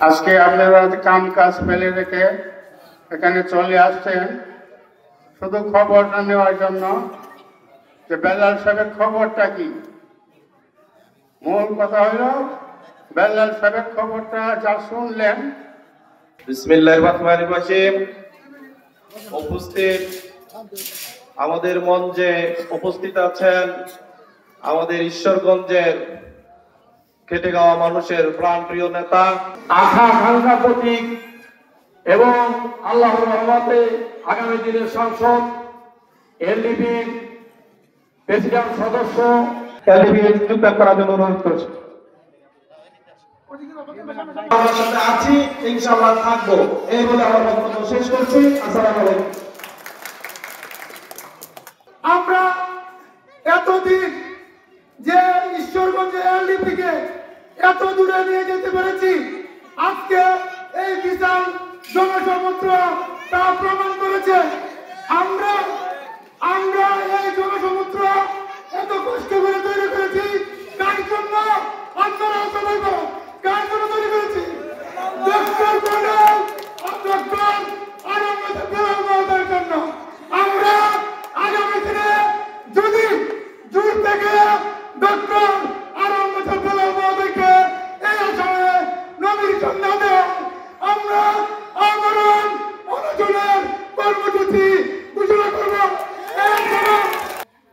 আজকে আপনারা কাম কাজ ফেলে রেখে এখানে চলে আসছেন শুধু খবরটা নেওয়ার জন্য যে বেলাল সাহেবের খবরটা কি। মূল কথা হলো বেলাল সাহেবের খবরটা যা শুনলেন। বিসমিল্লাহির রহমানির রহিম। উপস্থিত আমাদের মঞ্চে উপস্থিত আছেন আমাদের ঈশ্বরগঞ্জের খেটে খাওয়া মানুষের প্রাণপ্রিয় নেতা, আশা আকাঙ্ক্ষা প্রতীক এবং আল্লাহর রহমতে আগামী দিনের সংসদ এলডিপির প্রেসিডেন্ট সদস্য এলডিপির যোগদান করার জন্য অনুরোধ করছি। আমার সাথে আছি, ইনশাআল্লাহ থাকবো, এই বলে আমার বক্তব্য শেষ করছি। আসসালামু আলাইকুম। আমরা এতদিন যে ঈশ্বরগঞ্জের এলডিপিকে এত দূরে নিয়ে যেতে পেরেছি, আজকে এই বিশাল জনসমুদ্র তা প্রমাণ করেছে। আমরা এই জনসমুদ্র এত কষ্ট করে তৈরি করেছি কার জন্য? আপনারা সবাই বলো, কার জন্য তৈরি করেছি? ডক্টর মন্ডল ডক্টর আরামবাজার বেলাল মহোদয়ের জন্য। আমরা আগামী দিনে যদি দূর থেকে ডক্টর আরামবাজার বেলাল মহোদয়কে এই আসনে নমিনেশন না দেয়, আমরা আমরণ অনশনের কর্মসূচি ঘোষণা করব।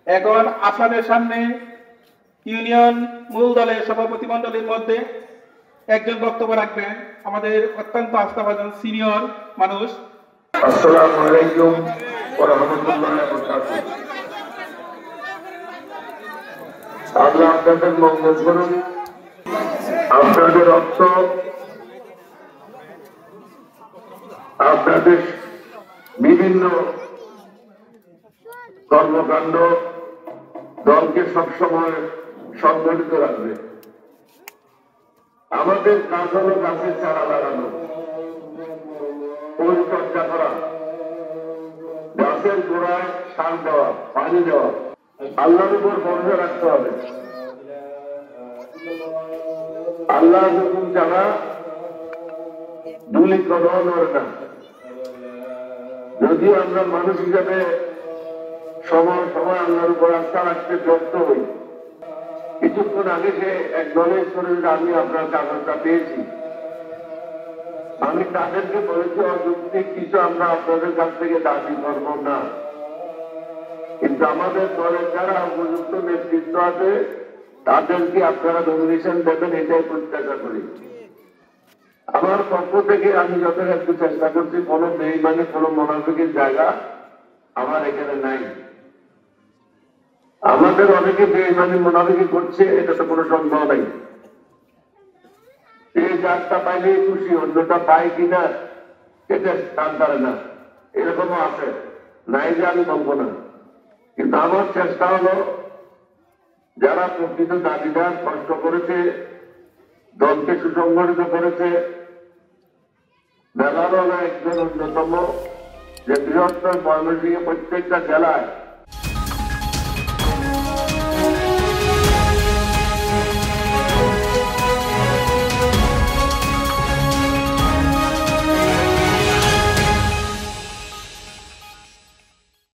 এখন আপনাদের সামনে ইউনিয়ন মূল দলের সভাপতি মণ্ডলীর মধ্যে একজন বক্তব্য রাখবেন আমাদের অত্যন্ত আস্থাভাজন সিনিয়র মানুষ। আসসালামু আলাইকুম ওয়া রাহমাতুল্লাহি ওয়া বারাকাতুহু। আল্লাহ আপনাদের মঙ্গল করুন। আপনাদের রক্ত, আপনাদের বিভিন্ন কর্মকাণ্ড দলকে সবসময় সংগঠিত রাখবে। আমাদের কাজ হলো গাছের চারা লাগানো, পরিচর্যা করা, গাছের গোড়ায় সার দেওয়া, পানি দেওয়া, আল্লাহর উপর ভরসা রাখতে হবে। আল্লাহ যখন যারা দুলি কদম নড়ে না। যদি আমরা মানুষ হিসাবে সময় সময় আল্লাহর উপর আস্থা রাখতে ব্যস্ত হই, কিছুক্ষণ আগে সে এক দলের শরীরে আমি আপনার কাগজটা পেয়েছি, আমি তাদেরকে বলেছি অযৌক্তিক কিছু আমরা আপনাদের কাছ থেকে দাবি করব না, কিন্তু আমাদের দলের যারা উপযুক্ত নেতৃত্ব আছে তাদেরকে আপনারা নমিনেশন দেবেন, এটাই প্রত্যাশা করি। আমার পক্ষ থেকে আমি যতটা চেষ্টা করছি, কোনো বেঈমানি কোনো মুনাফিকের জায়গা আমার এখানে নাই। আমাদের অনেকে বেঈমানি মুনাফিকি করছে, এটা তো কোনো সন্দেহ নাই। এই যারটা পাইলে খুশি, অন্যটা পায় কিনা এটা টান পারে না, এরকমও আছে, নাই যে আমি বলবো না। কিন্তু আমার চেষ্টা হলো যারা প্রকৃত দাবিদার কষ্ট করেছে, দলকে সুসংগঠিত করেছে, বেলাল একজন অন্যতম, যে বৃহত্তর ময়মনসিংহে প্রত্যেকটা জেলায়